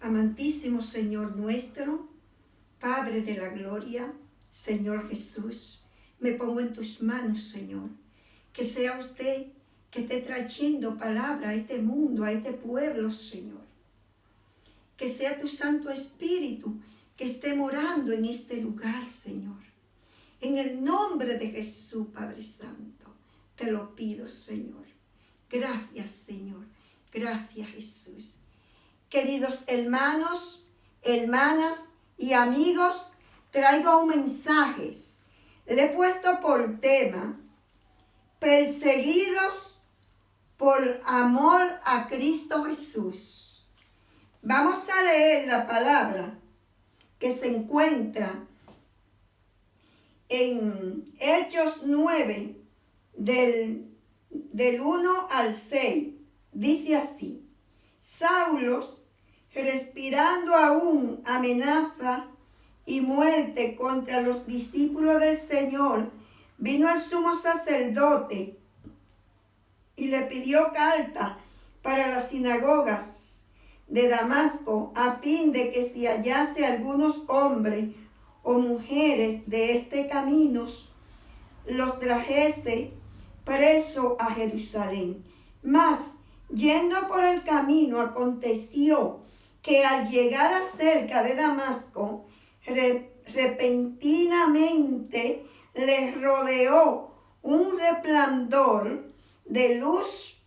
Amantísimo Señor nuestro, Padre de la gloria, Señor Jesús, me pongo en tus manos, Señor. Que sea usted que esté trayendo palabra a este mundo, a este pueblo, Señor. Que sea tu Santo Espíritu que esté morando en este lugar, Señor. En el nombre de Jesús, Padre Santo, te lo pido, Señor. Gracias, Señor. Gracias, Jesús. Queridos hermanos, hermanas y amigos, traigo un mensaje. Le he puesto por tema, perseguidos por amor a Cristo Jesús. Vamos a leer la palabra que se encuentra en Hechos 9, del 1 al 6. Dice así: Saulo, respirando aún amenaza y muerte contra los discípulos del Señor, vino al sumo sacerdote y le pidió carta para las sinagogas de Damasco, a fin de que si hallase algunos hombres o mujeres de este camino, los trajese preso a Jerusalén. Mas, yendo por el camino, aconteció que al llegar cerca de Damasco, repentinamente les rodeó un resplandor de luz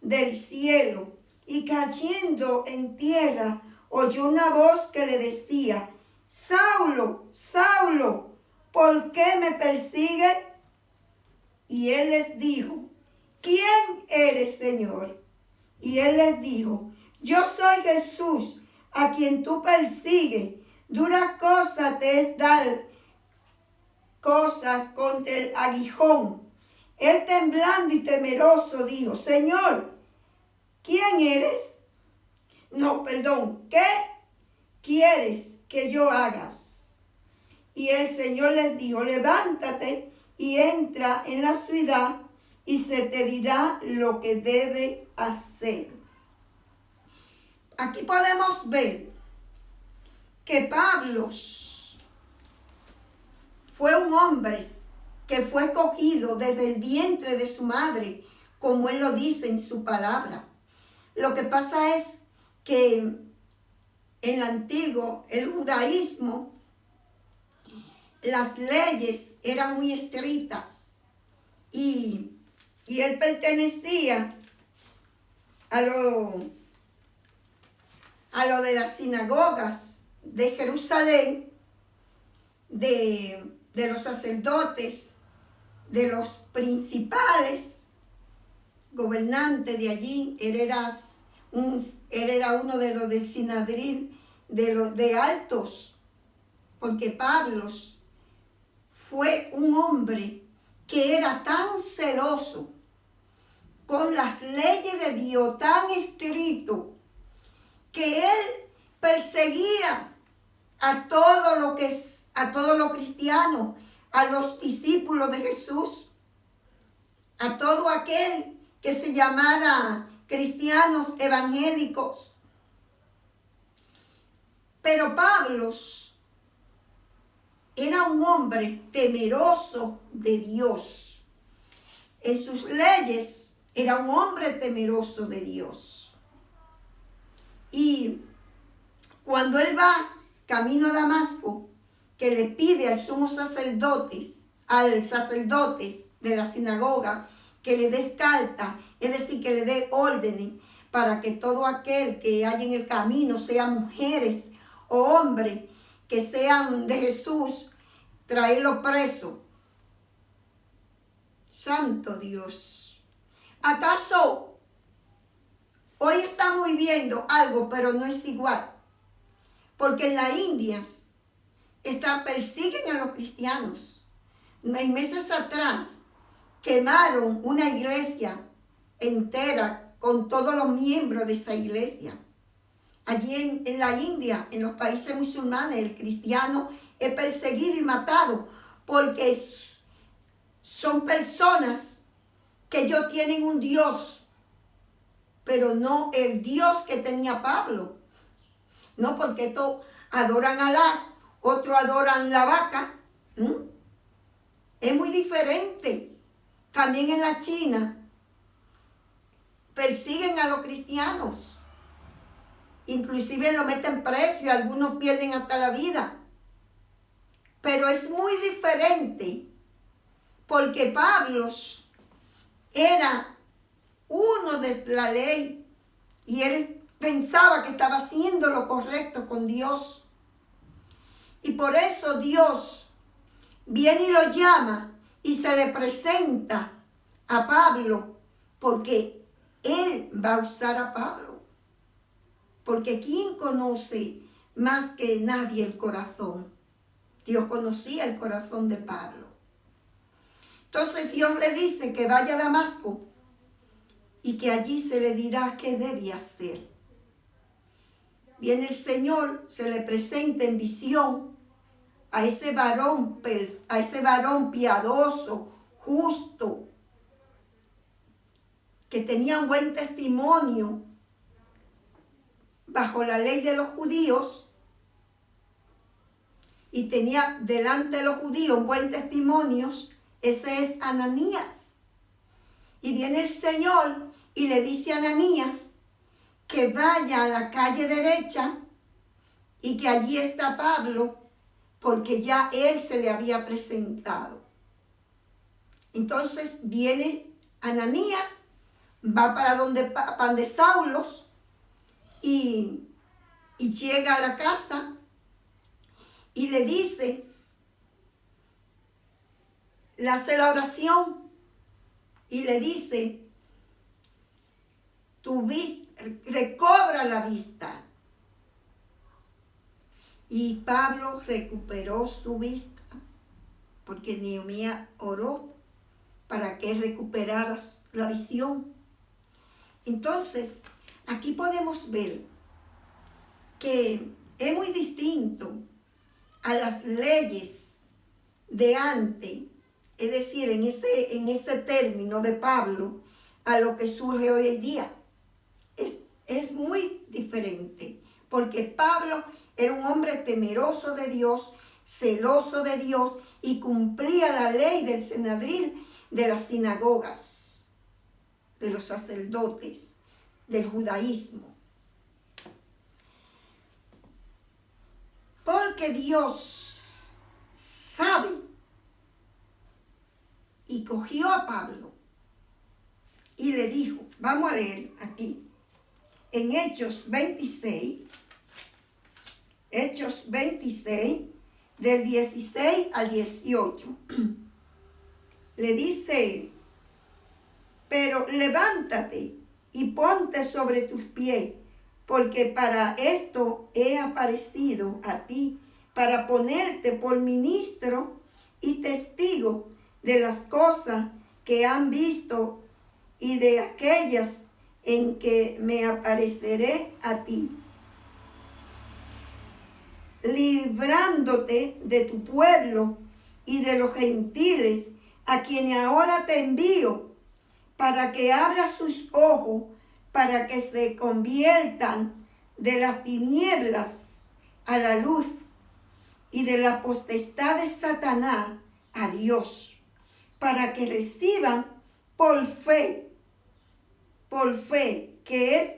del cielo, y cayendo en tierra, oyó una voz que le decía: Saulo, Saulo, ¿por qué me persigues? Y él les dijo: ¿Quién eres, Señor? Y él les dijo: Yo soy Jesús, a quien tú persigues. Dura cosa te es dar cosas contra el aguijón. Él, temblando y temeroso, dijo: Señor, ¿quién eres? ¿Qué quieres que yo hagas? Y el Señor les dijo: levántate y entra en la ciudad, y se te dirá lo que debe hacer. Aquí podemos ver que Pablo fue un hombre que fue escogido desde el vientre de su madre, como él lo dice en su palabra. Lo que pasa es que en el antiguo, el judaísmo, las leyes eran muy estrictas y él pertenecía a lo de las sinagogas de Jerusalén, de los sacerdotes, de los principales gobernantes de allí. Él era uno de los del Sinedrín, de altos, porque Pablo fue un hombre que era tan celoso con las leyes de Dios, tan estricto, que él perseguía a todos los cristianos, a los discípulos de Jesús, a todo aquel que se llamara cristianos evangélicos. Pero Pablo era un hombre temeroso de Dios. En sus leyes era un hombre temeroso de Dios. Y cuando él va camino a Damasco, que le pide al sumo sacerdote, de la sinagoga, que le dé carta, es decir, que le dé órdenes para que todo aquel que haya en el camino, sean mujeres o hombres que sean de Jesús, traerlo preso. Santo Dios. ¿Acaso hoy estamos viviendo algo, pero no es igual? Porque en las Indias persiguen a los cristianos. Meses atrás quemaron una iglesia entera con todos los miembros de esa iglesia. Allí en la India, en los países musulmanes, el cristiano es perseguido y matado porque son personas que ellos tienen un Dios, pero no el Dios que tenía Pablo. No, porque estos adoran a las, otros adoran la vaca. Es muy diferente. También en la China persiguen a los cristianos. Inclusive lo meten preso y algunos pierden hasta la vida. Pero es muy diferente porque Pablo era uno de la ley y él pensaba que estaba haciendo lo correcto con Dios. Y por eso Dios viene y lo llama y se le presenta a Pablo, porque él va a usar a Pablo. Porque ¿quién conoce más que nadie el corazón? Dios conocía el corazón de Pablo. Entonces Dios le dice que vaya a Damasco y que allí se le dirá qué debe hacer. Viene el Señor, se le presenta en visión a ese varón piadoso, justo, que tenía un buen testimonio bajo la ley de los judíos y tenía delante de los judíos un buen testimonio. Ese es Ananías. Y viene el Señor y le dice a Ananías que vaya a la calle derecha y que allí está Pablo, porque ya él se le había presentado. Entonces viene Ananías, va para donde Saulo y llega a la casa y le dice, le hace la oración y le dice, recobra la vista. Y Pablo recuperó su vista, porque Nehemías oró para que recuperara la visión. Entonces, aquí podemos ver que es muy distinto a las leyes de antes, es decir, en ese término de Pablo, a lo que surge hoy en día. Es muy diferente, porque Pablo era un hombre temeroso de Dios, celoso de Dios, y cumplía la ley del Sanedrín, de las sinagogas, de los sacerdotes, del judaísmo. Porque Dios sabe y cogió a Pablo y le dijo, vamos a leer aquí, en Hechos 26, del 16 al 18, le dice, pero levántate y ponte sobre tus pies, porque para esto he aparecido a ti, para ponerte por ministro y testigo de las cosas que han visto y de aquellas en que me apareceré a ti, librándote de tu pueblo y de los gentiles, a quienes ahora te envío, para que abras sus ojos, para que se conviertan de las tinieblas a la luz y de la potestad de Satanás a Dios, para que reciban por fe que es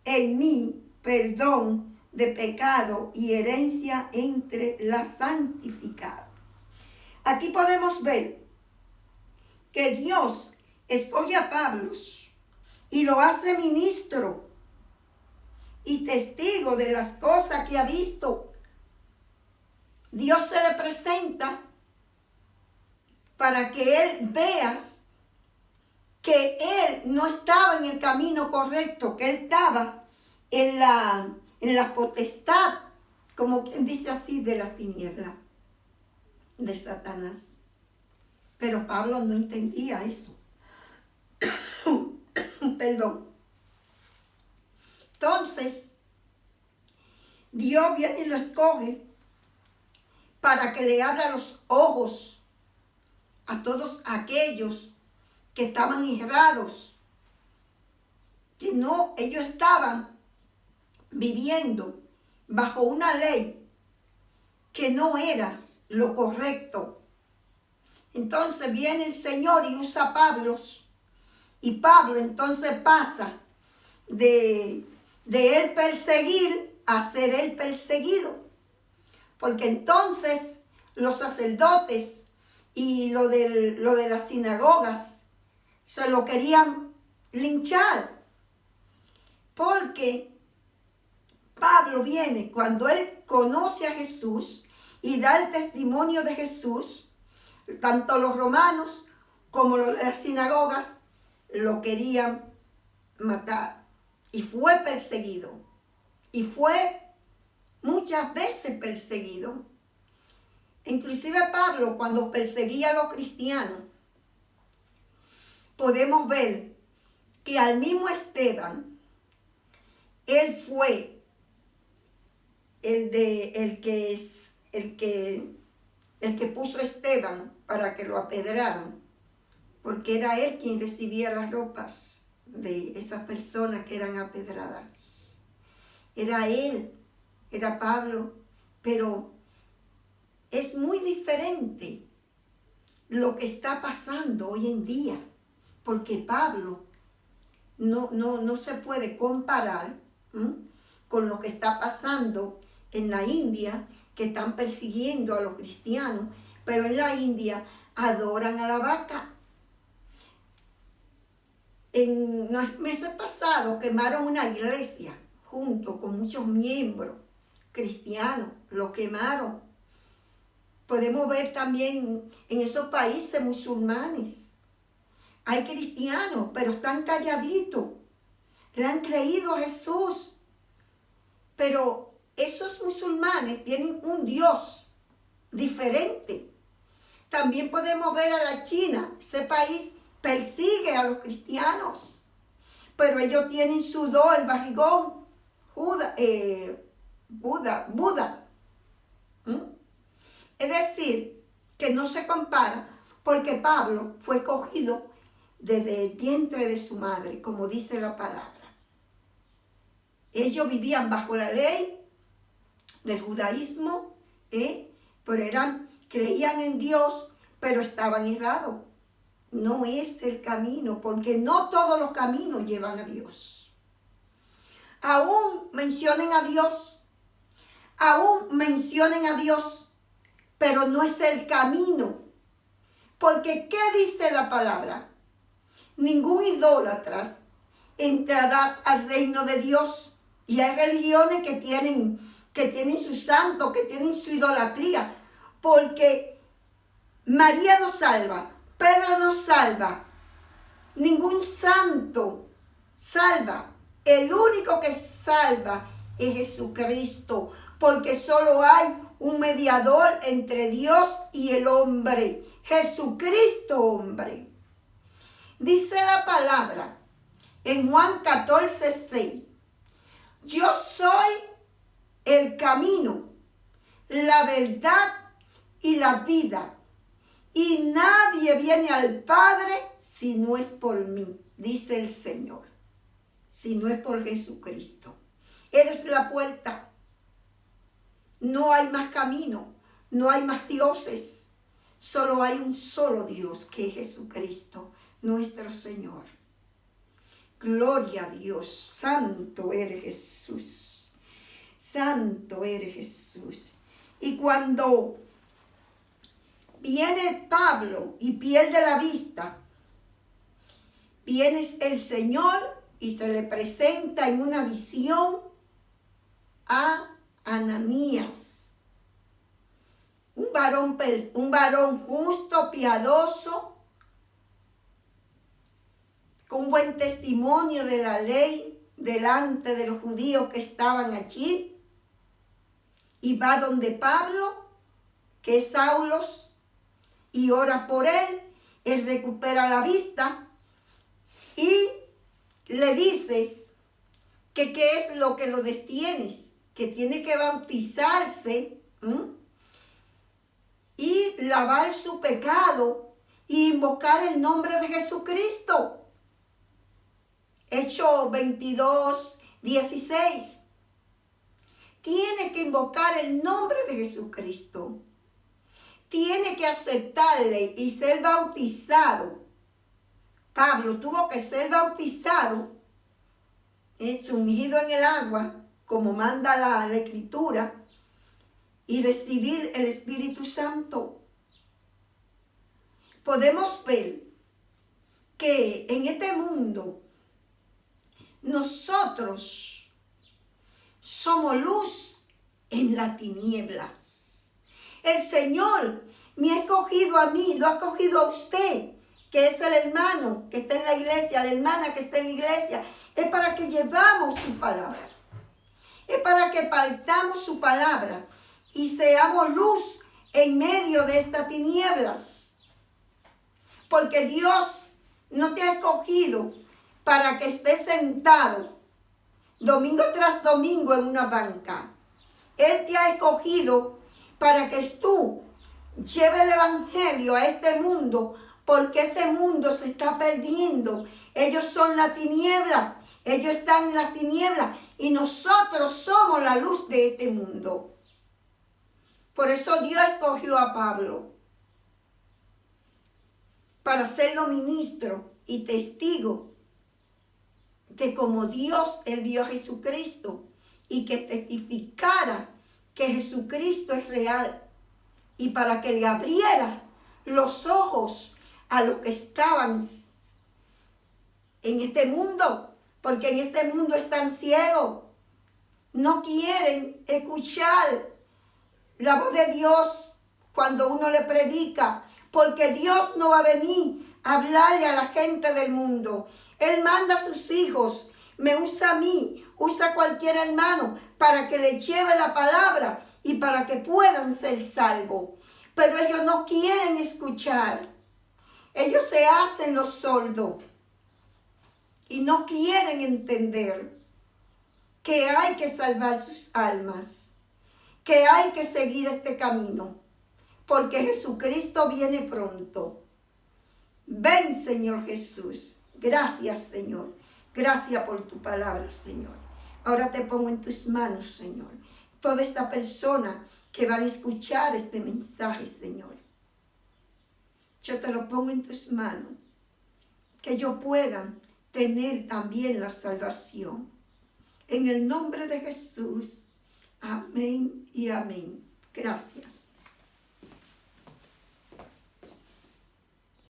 en mí perdón de pecado y herencia entre las santificadas. Aquí podemos ver que Dios escoge a Pablo y lo hace ministro y testigo de las cosas que ha visto. Dios se le presenta para que él vea que él no estaba en el camino correcto, que él estaba en la potestad, como quien dice así, de las tinieblas, de Satanás. Pero Pablo no entendía eso. Perdón. Entonces, Dios viene y lo escoge para que le abra los ojos a todos aquellos que estaban errados, que no, ellos estaban viviendo bajo una ley que no eras lo correcto. Entonces viene el Señor y usa a Pablo, y Pablo entonces pasa de él perseguir a ser él perseguido. Porque entonces los sacerdotes y lo de las sinagogas se lo querían linchar. Porque Pablo viene cuando él conoce a Jesús y da el testimonio de Jesús. Tanto los romanos como las sinagogas lo querían matar. Y fue perseguido. Y fue muchas veces perseguido. Inclusive Pablo, cuando perseguía a los cristianos, podemos ver que al mismo Esteban, él fue el que puso a Esteban para que lo apedraran, porque era él quien recibía las ropas de esas personas que eran apedradas. Era él, era Pablo, pero es muy diferente lo que está pasando hoy en día, porque Pablo no se puede comparar con lo que está pasando en la India, que están persiguiendo a los cristianos, pero en la India adoran a la vaca. En los meses pasados quemaron una iglesia junto con muchos miembros cristianos, lo quemaron. Podemos ver también en esos países musulmanes. Hay cristianos, pero están calladitos. Le han creído a Jesús. Pero esos musulmanes tienen un Dios diferente. También podemos ver a la China. Ese país persigue a los cristianos. Pero ellos tienen su el barrigón, Buda. Es decir, que no se compara, porque Pablo fue cogido desde el vientre de su madre, como dice la palabra. Ellos vivían bajo la ley del judaísmo, pero creían en Dios, pero estaban errados. No es el camino, porque no todos los caminos llevan a Dios. Aún mencionen a Dios, pero no es el camino. Porque ¿qué dice la palabra? Ningún idólatra entrará al reino de Dios. Y hay religiones que tienen su santo, que tienen su idolatría. Porque María nos salva, Pedro nos salva. Ningún santo salva. El único que salva es Jesucristo. Porque solo hay un mediador entre Dios y el hombre. Jesucristo, hombre. Dice la palabra en Juan 14:6. Yo soy el camino, la verdad y la vida. Y nadie viene al Padre si no es por mí, dice el Señor. Si no es por Jesucristo. Eres la puerta. No hay más camino, no hay más dioses. Solo hay un solo Dios, que es Jesucristo, nuestro Señor. Gloria a Dios. Santo eres Jesús. Santo eres Jesús. Y cuando viene Pablo y pierde la vista, viene el Señor y se le presenta en una visión a Ananías, un varón justo, piadoso, con buen testimonio de la ley delante de los judíos que estaban allí, y va donde Pablo, que es Saulo, y ora por él. Él recupera la vista y le dices que qué es lo que lo detiene, que tiene que bautizarse y lavar su pecado y invocar el nombre de Jesucristo. Hechos 22:16. tiene que invocar el nombre de Jesucristo. Tiene que aceptarle y ser bautizado. Pablo tuvo que ser bautizado, sumergido en el agua, como manda la Escritura, y recibir el Espíritu Santo. Podemos ver que en este mundo nosotros somos luz en las tinieblas. El Señor me ha escogido a mí, lo ha escogido a usted, que es el hermano que está en la iglesia, la hermana que está en la iglesia. Es para que llevamos su palabra. Es para que partamos su palabra y seamos luz en medio de estas tinieblas. Porque Dios no te ha escogido para que estés sentado domingo tras domingo en una banca. Él te ha escogido para que tú lleves el evangelio a este mundo, porque este mundo se está perdiendo. Ellos son las tinieblas, ellos están en las tinieblas y nosotros somos la luz de este mundo. Por eso Dios escogió a Pablo para serlo ministro y testigo de cómo Dios él vio a Jesucristo y que testificara que Jesucristo es real, y para que le abriera los ojos a los que estaban en este mundo, porque en este mundo están ciegos, no quieren escuchar la voz de Dios cuando uno le predica, porque Dios no va a venir a hablarle a la gente del mundo. Él manda a sus hijos, me usa a mí, usa a cualquier hermano para que le lleve la palabra y para que puedan ser salvos. Pero ellos no quieren escuchar. Ellos se hacen los sordos y no quieren entender que hay que salvar sus almas, que hay que seguir este camino, porque Jesucristo viene pronto. Ven, Señor Jesús. Gracias, Señor. Gracias por tu palabra, Señor. Ahora te pongo en tus manos, Señor, toda esta persona que van a escuchar este mensaje, Señor. Yo te lo pongo en tus manos, que ellos puedan tener también la salvación. En el nombre de Jesús. Amén y amén. Gracias.